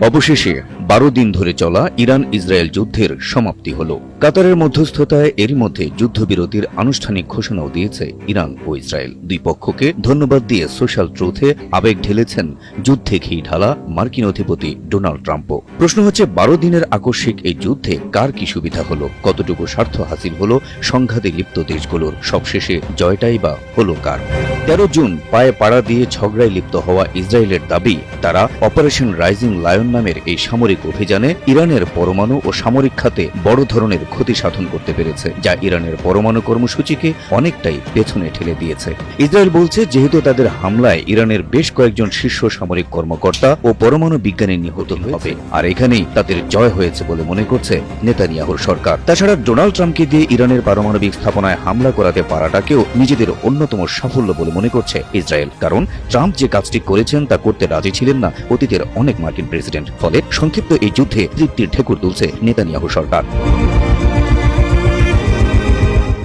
অবশেষে 12 দিন ধরে চলা ইরান ইসরায়েল যুদ্ধের সমাপ্তি হল। কাতারের মধ্যস্থতায় এরই মধ্যে যুদ্ধবিরতির আনুষ্ঠানিক ঘোষণাও দিয়েছে ইরান ও ইসরায়েল। দুই পক্ষকে ধন্যবাদ দিয়ে সোশ্যাল ট্রুথে আবেগ ঢেলেছেন যুদ্ধে ঘি ঢালা মার্কিন অধিপতি ডোনাল্ড ট্রাম্পও। প্রশ্ন হচ্ছে 12 দিনের আকস্মিক এই যুদ্ধে কার কি সুবিধা হলো, কতটুকু স্বার্থ হাসিল হলো সংঘাতে লিপ্ত দেশগুলোর, সবশেষে জয়টাই বা হলো কার? 13 জুন পায়ে পাড়া দিয়ে ঝগড়ায় লিপ্ত হওয়া ইসরায়েলের দাবি তারা অপারেশন রাইজিং লায়ন নামের এই সামরিক অভিযানে ইরানের পরমাণু ও সামরিক খাতে বড় ধরনের ক্ষতি সাধন করতে পেরেছে, যা ইরানের পরমাণু কর্মসূচিকে অনেকটাই পেছনে ঠেলে দিয়েছে। ইসরায়েল বলছে যেহেতু তাদের হামলায় ইরানের বেশ কয়েকজন শীর্ষ সামরিক কর্মকর্তা ও পরমাণু বিজ্ঞানী নিহত হবে, আর এখানেই তাদের জয় হয়েছে বলে মনে করছে নেতানিয়াহুর সরকার। তাছাড়া ডোনাল্ড ট্রাম্পকে দিয়ে ইরানের পারমাণবিক স্থাপনায় হামলা করাতে পারাটাকেও নিজেদের অন্যতম সাফল্য বলে মনে করছে ইসরায়েল, কারণ ট্রাম্প যে কাজটি করেছেন তা করতে রাজি ছিলেন না অতীতের অনেক মার্কিন প্রেসিডেন্ট। ফলে সংক্ষিপ্ত এই যুদ্ধে তৃপ্তির ঠেকুর তুলছে নেতানিয়াহু সরকার।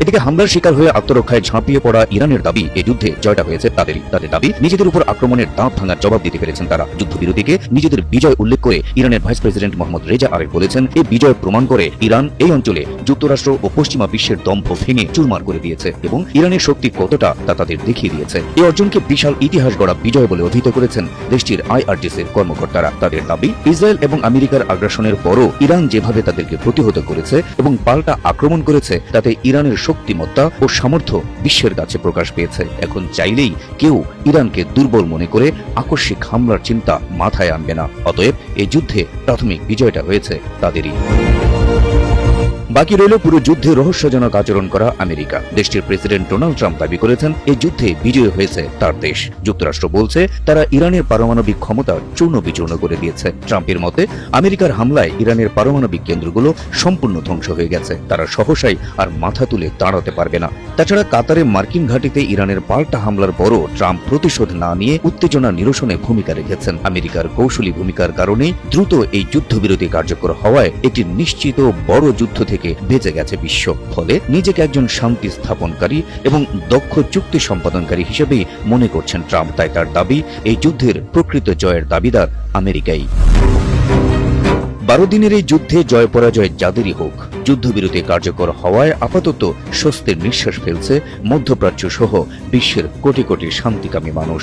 এদিকে হামলার শিকার হয়ে আত্মরক্ষায় ঝাঁপিয়ে পড়া ইরানের দাবি এই যুদ্ধে জয়টা হয়েছে তাদেরই। তাদের দাবি নিজেদের উপর আক্রমণের দাঁত ভাঙার জবাব দিতে পেরেছেন তারা। যুদ্ধবিরতিকে নিজেদের বিজয় উল্লেখ করে ইরানের ভাইস প্রেসিডেন্ট মোহাম্মদ রেজা আরেফ বলেছেন, এই বিজয় প্রমাণ করে ইরান এই অঞ্চলে যুক্তরাষ্ট্র ও পশ্চিমা বিশ্বের দম্ভ ভেঙে চুরমার করে দিয়েছে এবং ইরানের শক্তি কতটা তা তাদের দেখিয়ে দিয়েছে। এই অর্জনকে বিশাল ইতিহাস গড়া বিজয় বলে অভিহিত করেছেন দেশটির IRGCর কর্মকর্তারা। তাদের দাবি ইসরায়েল এবং আমেরিকার আগ্রাসনের পরও ইরান যেভাবে তাদেরকে প্রতিহত করেছে এবং পাল্টা আক্রমণ করেছে তাতে ইরানের শক্তিমত্তা ও সামর্থ্য বিশ্বের কাছে প্রকাশ পেয়েছে। এখন চাইলেই কেউ ইরানকে দুর্বল মনে করে আকস্মিক হামলার চিন্তা মাথায় আনবে না। অতএব এই যুদ্ধে প্রাথমিক বিজয়টা হয়েছে তাদেরই। বাকি রইল পুরো যুদ্ধে রহস্যজনক আচরণ করা আমেরিকা। দেশটির প্রেসিডেন্ট ডোনাল্ড ট্রাম্প দাবি করেছেন এই যুদ্ধে বিজয় হয়েছে তার দেশ। যুক্তরাষ্ট্র বলছে তারা ইরানের পারমাণবিক ক্ষমতা চূর্ণ বিচূর্ণ করে দিয়েছে। ট্রাম্পের মতে আমেরিকার হামলায় ইরানের পারমাণবিক কেন্দ্রগুলো সম্পূর্ণ ধ্বংস হয়ে গেছে, তারা সহসাই আর মাথা তুলে দাঁড়াতে পারবে না। তাছাড়া কাতারে মার্কিন ঘাঁটিতে ইরানের পাল্টা হামলার পরও ট্রাম্প প্রতিশোধ না নিয়ে উত্তেজনা নিরসনে ভূমিকা রেখেছেন। আমেরিকার কৌশলী ভূমিকার কারণেই দ্রুত এই যুদ্ধবিরতি কার্যকর হওয়ায় একটি নিশ্চিত বড় যুদ্ধ থেকে বেঁচে গেছে বিশ্ব। ফলে নিজেকে একজন শান্তি স্থাপনকারী এবং দক্ষ চুক্তি সম্পাদনকারী হিসেবেই মনে করছেন ট্রাম্প। তাই তার দাবি এই যুদ্ধের প্রকৃত জয়ের দাবিদার আমেরিকাই। 12 দিনের এই যুদ্ধে জয় পরাজয় যাদেরই হোক, যুদ্ধবিরতি কার্যকর হওয়ায় আপাতত স্বস্তির নিঃশ্বাস ফেলছে মধ্যপ্রাচ্য সহ বিশ্বের কোটি কোটি শান্তিকামী মানুষ।